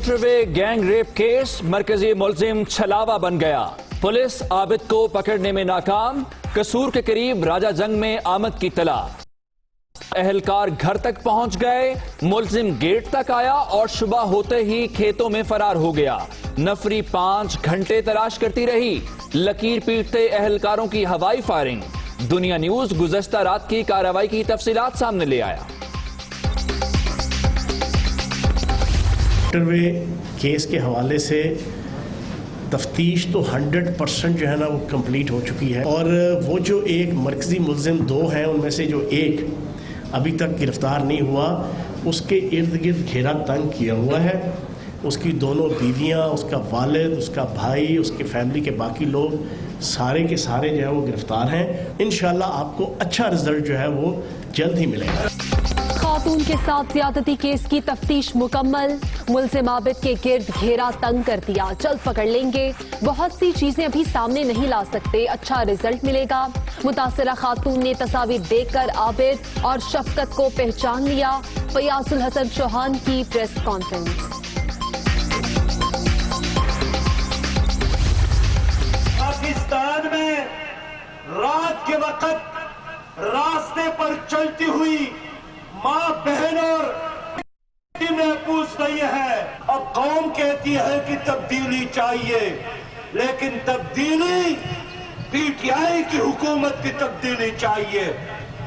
Motor وے gang rape case مرکزی ملزم چھلاوا بن گیا. پولیس عابد کو پکڑنے میں ناکام. قصور کے قریب راجہ جنگ میں آمد کی اطلاع. اہلکار گھر تک پہنچ گئے. ملزم گیٹ تک آیا اور صبح ہوتے ہی کھیتوں میں فرار ہو گیا. نفری 5 گھنٹے تلاش کرتی رہی. لکیر پیٹتے اہلکاروں کی ہوائی فائرنگ. دنیا نیوز گزشتہ رات کی کارروائی کی تفصیلات سامنے لے آیا. موٹر وے کیس کے حوالے سے تفتیش تو 100% جو ہے نا وہ کمپلیٹ ہو چکی ہے، اور وہ جو ایک مرکزی ملزم 2 ہیں ان میں سے جو ایک ابھی تک گرفتار نہیں ہوا، اس کے ارد گرد گھیرا تنگ کیا ہوا ہے. اس کی دونوں بیویاں، اس کا والد، اس کا بھائی، اس کی فیملی کے باقی لوگ سارے کے سارے جو ہے وہ گرفتار ہیں. انشاءاللہ آپ کو اچھا رزلٹ جو ہے وہ جلد ہی ملے گا. خاتون کے ساتھ زیادتی کیس کی تفتیش مکمل. ملزم عابد کے گرد گھیرا تنگ کر دیا. جلد پکڑ لیں گے. بہت سی چیزیں ابھی سامنے نہیں لا سکتے. اچھا رزلٹ ملے گا. متاثرہ خاتون نے تصاویر دیکھ کر عابد اور شفقت کو پہچان لیا. فیاض الحسن چوہان کی پریس کانفرنس. پاکستان میں رات کے وقت راستے پر چلتی ہوئی ماں بہن اور محفوظ نہیں ہے. اب قوم کہتی ہے کہ تبدیلی چاہیے، لیکن تبدیلی پی ٹی آئی کی حکومت کی تبدیلی چاہیے،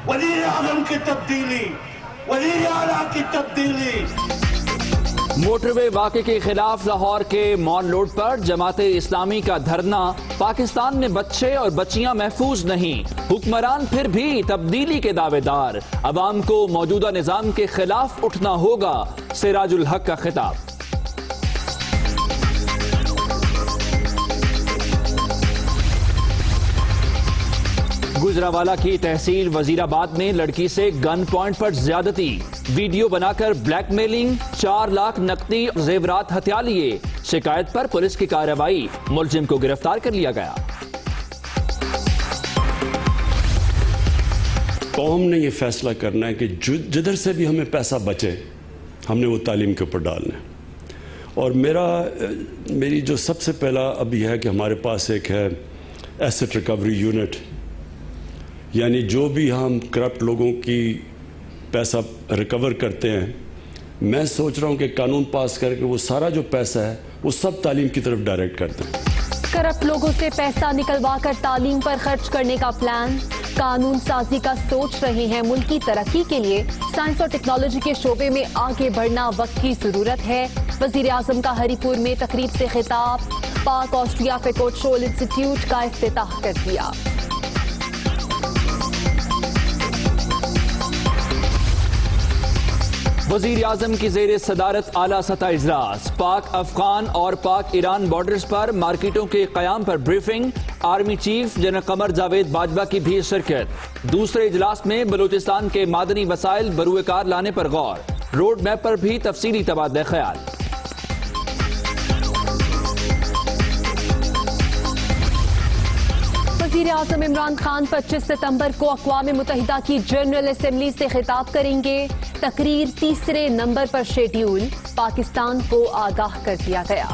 وزیر اعظم کی تبدیلی، وزیر اعلیٰ کی تبدیلی. موٹر وے واقعے کے خلاف لاہور کے مال روڈ پر جماعت اسلامی کا دھرنا. پاکستان میں بچے اور بچیاں محفوظ نہیں. حکمران پھر بھی تبدیلی کے دعوے دار. عوام کو موجودہ نظام کے خلاف اٹھنا ہوگا. سراج الحق کا خطاب. گجرانوالہ کی تحصیل وزیر آباد میں لڑکی سے گن پوائنٹ پر زیادتی. ویڈیو بنا کر بلیک میلنگ. 4 لاکھ نقدی زیورات ہتھیا لیے. شکایت پر پولیس کی کارروائی. ملزم کو گرفتار کر لیا گیا. قوم نے یہ فیصلہ کرنا ہے کہ جدھر سے بھی ہمیں پیسہ بچے ہم نے وہ تعلیم کے اوپر ڈالنا ہے. اور میری جو سب سے پہلا ابھی ہے کہ ہمارے پاس ایک ہے ایسٹ ریکوری یونٹ، یعنی جو بھی ہم کرپٹ لوگوں کی پیسہ ریکور کرتے ہیں. میں سوچ رہا ہوں کہ قانون پاس کر کے وہ سارا جو پیسہ ہے وہ سب تعلیم کی طرف ڈائریکٹ کرتے ہیں. کرپٹ لوگوں سے پیسہ نکلوا کر تعلیم پر خرچ کرنے کا پلان. قانون سازی کا سوچ رہے ہیں. ملکی ترقی کے لیے سائنس اور ٹیکنالوجی کے شعبے میں آگے بڑھنا وقت کی ضرورت ہے. وزیر اعظم کا ہری پور میں تقریب سے خطاب. پاک آسٹریا فیکوٹشول انسٹیٹیوٹ کا افتتاح کر دیا. وزیر اعظم کی زیر صدارت اعلیٰ سطح اجلاس. پاک افغان اور پاک ایران بارڈرز پر مارکیٹوں کے قیام پر briefing. Army chief general Qamar Javed Bajwa کی بھی شرکت. دوسرے اجلاس میں بلوچستان کے معدنی وسائل بروئے کار لانے پر غور. روڈ میپ پر بھی تفصیلی تبادلہ خیال. وزیر اعظم عمران خان 25 ستمبر کو اقوام متحدہ کی جنرل اسمبلی سے خطاب کریں گے. تقریر 3 نمبر پر شیڈیول. پاکستان کو آگاہ کر دیا گیا.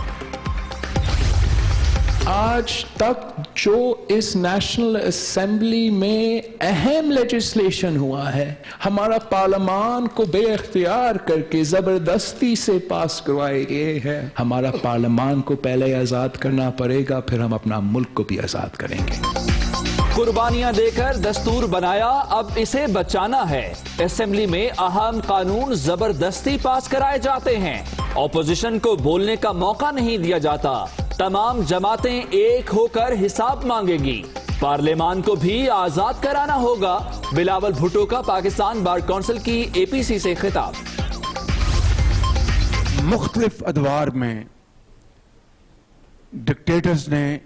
آج تک جو اس نیشنل اسمبلی میں اہم لیجسلیشن ہوا ہے، ہمارا پارلیمان کو بے اختیار کر کے زبردستی سے پاس کروائے گئے ہیں. ہمارا پارلیمان کو پہلے آزاد کرنا پڑے گا، پھر ہم اپنا ملک کو بھی آزاد کریں گے. قربانیاں دے کر دستور بنایا، اب اسے بچانا ہے. اسمبلی میں اہم قانون زبردستی پاس کرائے جاتے ہیں. اپوزیشن کو بولنے کا موقع نہیں دیا جاتا. تمام جماعتیں ایک ہو کر حساب مانگے گی. پارلیمان کو بھی آزاد کرانا ہوگا. بلاول بھٹو کا پاکستان بار کونسل کی اے پی سی سے خطاب. مختلف ادوار میں ڈکٹیٹرز نے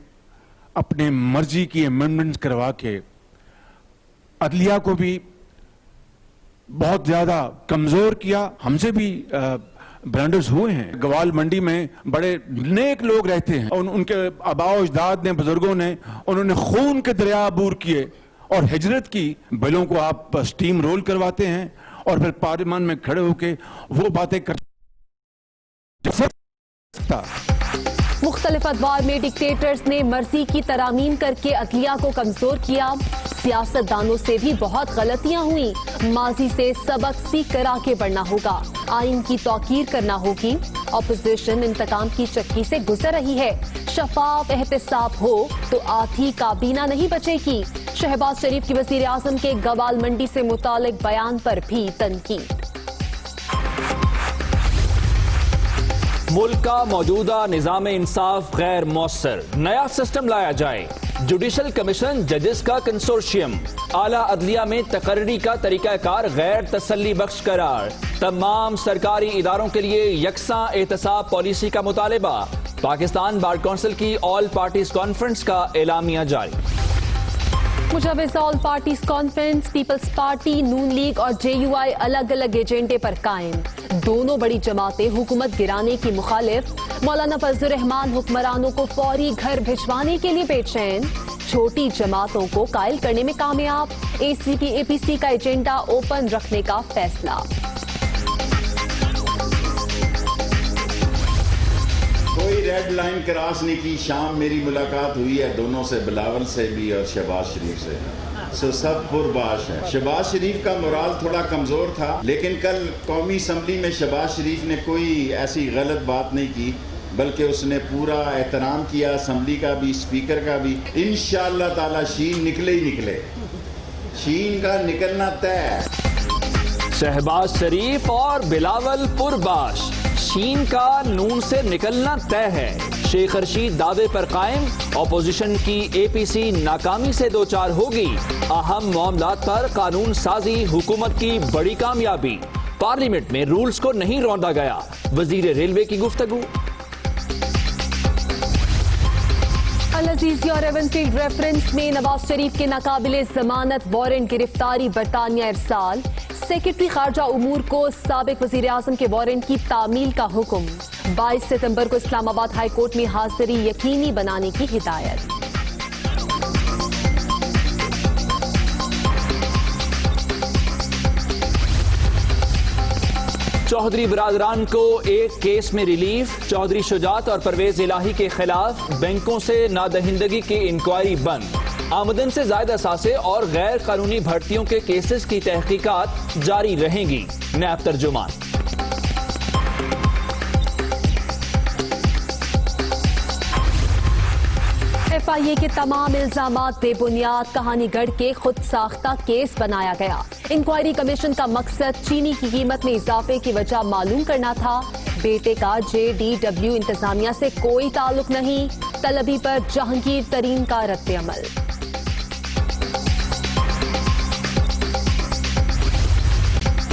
اپنے مرضی کی امینڈمنٹس کروا کے عدلیہ کو بھی بہت زیادہ کمزور کیا. ہم سے بھی بلنڈرز ہوئے ہیں. گوال منڈی میں بڑے نیک لوگ رہتے ہیں، ان کے آباء و اجداد نے، بزرگوں نے، انہوں نے خون کے دریا عبور کیے اور ہجرت کی. بلوں کو آپ سٹیم رول کرواتے ہیں اور پھر پارلیمان میں کھڑے ہو کے وہ باتیں کرتے मुख्तलिफ अदवार में डिक्टेटर्स ने मर्जी की तरामीम करके अदलिया को कमजोर किया। सियासतदानों से भी बहुत गलतियां हुई। माजी से सबक सीख कर आगे बढ़ना होगा। आइन की तौकीर करना होगी। ऑपोजिशन इंतकाम की चक्की से गुजर रही है। शफाफ एहतसाब हो तो आधी काबीना नहीं बचेगी। शहबाज शरीफ की वजीर आजम के गवाल मंडी से मुतालिक बयान पर भी तनकीद। मुल्क का मौजूदा निज़ाम इंसाफ गैर मौसर, नया सिस्टम लाया जाए। जुडिशल कमीशन जजेस का कंसोर्शियम, आला अदलिया में तकर्री का तरीकाकार गैर तसल्ली बख्श करार। तमाम सरकारी इदारों के लिए यकसा एहतसाब पॉलिसी का मुतालबा। पाकिस्तान बार कौंसिल की ऑल पार्टीज कॉन्फ्रेंस का एलामिया जारी। मुजव्विज all parties conference, peoples party, नून लीग और JUI अलग अलग एजेंडे पर कायम। दोनों बड़ी जमातें हुकूमत गिराने की मुखालिफ। मौलाना फजलुर रहमान हुक्मरानों को फौरी घर भिजवाने के लिए बेचैन। छोटी जमातों को कायल करने में कामयाब। ACP APC का एजेंडा ओपन रखने का फैसला। कोई रेड लाइन क्रॉस नहीं की। शाम मेरी मुलाकात हुई है दोनों से, बिलावल से भी और शहबाज शरीफ से। सो सब पुरबाश है। शहबाज शरीफ का मोराल थोड़ा कमज़ोर था, लेकिन कल कौमी असम्बली में शहबाज शरीफ ने कोई ऐसी गलत बात नहीं की, बल्कि उसने पूरा एहतराम किया असम्बली का भी, स्पीकर का भी। इंशाअल्लाह ताला शीन निकले ही निकले। शीन का निकलना तय। शहबाज शरीफ और बिलावल पुरबाश, शीन का नून से निकलना तय है। शेख रशीद दावे पर कायम। ऑपोजिशन की APC नाकामी से दो चार होगी। अहम मामलात पर कानून साजी हुकूमत की बड़ी कामयाबी। पार्लियामेंट में रूल्स को नहीं रौंदा गया। वजीर रेलवे की गुफ्तगू। अल अजीजी और एवनफील्ड रेफरेंस में नवाज शरीफ के नाकाबिले जमानत वारंट गिरफ्तारी बरतानिया इरसाल। सेक्रेटरी खारजा उमूर को साबिक वजीर आजम के वारंट की तामील का हुक्म। 22 सितंबर को इस्लामाबाद हाई कोर्ट में हाजिरी यकीनी बनाने की हिदायत। चौधरी बरादरान को एक केस में रिलीफ। चौधरी शुजात और परवेज इलाही के खिलाफ बैंकों से नादहिंदगी की इंक्वायरी बंद। आमदन से ज्यादा असासे और गैर कानूनी भर्तियों के केसेस की तहकीकात जारी रहेंगी। नैब तर्जुमान। FIA के तमाम इल्जामात बेबुनियाद, कहानी गढ़ के खुद साख्ता केस बनाया गया। इंक्वायरी कमीशन का मकसद चीनी की कीमत में इजाफे की वजह मालूम करना था। बेटे का JDW इंतजामिया से कोई ताल्लुक नहीं। तलबी पर जहांगीर तरीन का रद्द-ए-अमल।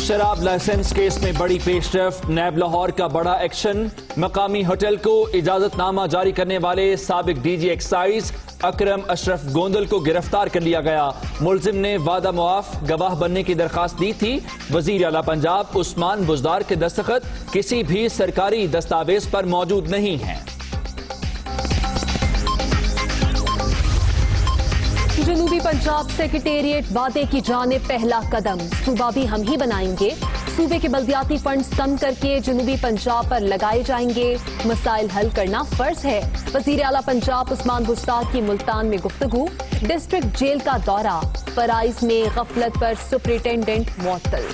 शराब लाइसेंस केस में बड़ी पेशरफ्त। नैब लाहौर का बड़ा एक्शन। मकामी होटल को इजाजतनामा जारी करने वाले साबिक DG एक्साइज अकरम अशरफ गोंदल को गिरफ्तार कर लिया गया। मुलजिम ने वादा मुआफ गवाह बनने की दरखास्त दी थी। वजीर आला पंजाब उस्मान बुजदार के दस्तखत किसी भी सरकारी दस्तावेज पर मौजूद नहीं हैं। जनूबी पंजाब सेक्रेटेरिएट वादे की जाने पहला कदम। सूबा भी हम ही बनाएंगे। सूबे के बल्दियाती फंड्स कम करके जनूबी पंजाब पर लगाए जाएंगे। मसाइल हल करना फर्ज है। वजीर आला पंजाब उस्मान बुजदार की मुल्तान में गुफ्तगू। डिस्ट्रिक्ट जेल का दौरा। फराइज में गफलत पर सुपरिटेंडेंट मुअत्तल।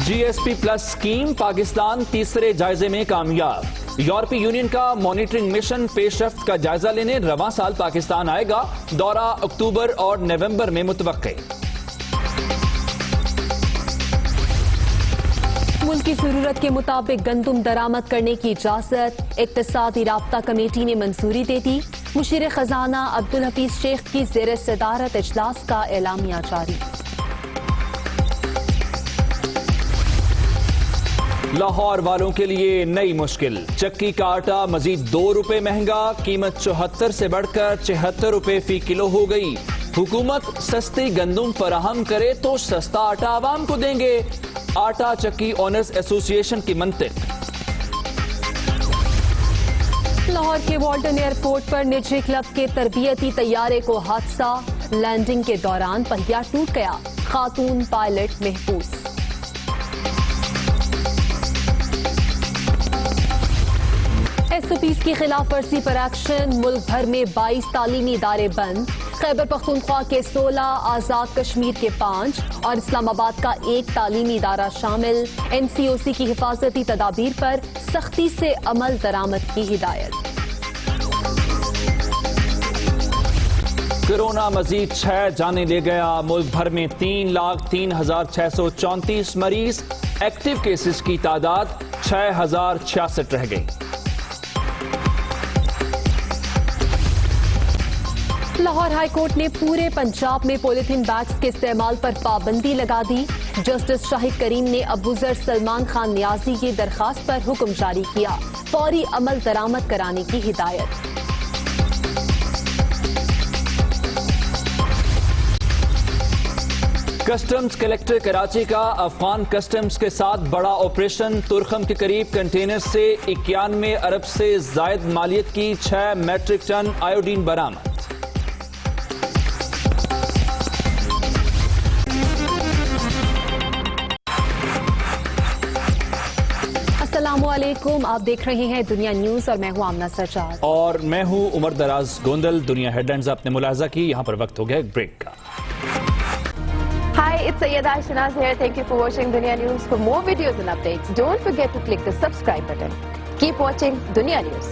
GSP प्लस स्कीम पाकिस्तान तीसरे जायजे में कामयाब। यूरोपीय यूनियन का मॉनिटरिंग मिशन पेशरफ्त का जायजा लेने रवां साल पाकिस्तान आएगा। दौरा अक्टूबर और नवंबर में मुतवक्के। मुल्क की जरूरत के मुताबिक गंदुम दरामद करने की इजाजत। इक्तिसादी राब्ता कमेटी ने मंजूरी दे दी। मुशीर खजाना अब्दुल हफीज शेख की ज़ेर सदारत इजलास का एलामिया जारी। लाहौर वालों के लिए नई मुश्किल। चक्की का आटा मजीद 2 रुपए महंगा। कीमत 74 से बढ़कर 76 रुपए फी किलो हो गई। हुकूमत सस्ती गंदुम फराहम करे तो सस्ता आटा आवाम को देंगे। आटा चक्की ओनर्स एसोसिएशन की मंतिक। लाहौर के वाल्टन एयरपोर्ट पर निजी क्लब के तरबियती तैयारे को हादसा। लैंडिंग के दौरान पहिया टूट गया। खातून पायलट महफूज। SOPs की खिलाफ वर्जी पर एक्शन, मुल्क भर में 22 तालीमी इदारे बंद, खैबर पख्तूनख्वा के 16, आज़ाद कश्मीर के 5 और इस्लामाबाद का 1 तालीमी इदारा शामिल। NCOC की हिफाजती तदाबीर पर सख्ती से अमल दरामद की हिदायत। कोरोना मजीद 6 जाने ले गया, मुल्क भर में 3,03,634 मरीज, एक्टिव केसेस की तादाद 6,066 रह गई। लाहौर हाई कोर्ट ने पूरे पंजाब में पॉलिथीन बैग्स के इस्तेमाल पर पाबंदी लगा दी। जस्टिस शाहिद करीम ने अबूजर सलमान खान नियाजी की दरखास्त पर हुक्म जारी किया, फौरी अमल दरामद कराने की हिदायत। कस्टम्स कलेक्टर कराची का अफगान कस्टम्स के साथ बड़ा ऑपरेशन, तुरखम के करीब कंटेनर से 91 अरब से जायद मालियत की 6 मैट्रिक टन आयोडीन बरामद। अस्सलामुअलैकुम, आप देख रहे हैं दुनिया न्यूज और मैं हूं आमना सज्जाद और मैं हूं उमर दराज गोंदल। दुनिया हेडलाइंस आपने मुलाहिजा की, यहां पर वक्त हो गया एक ब्रेक का। Hi, it's Sayyeda Shanaz here. Thank you for watching Dunia News. For more videos and updates, don't forget to click the subscribe button. Keep watching Dunia News.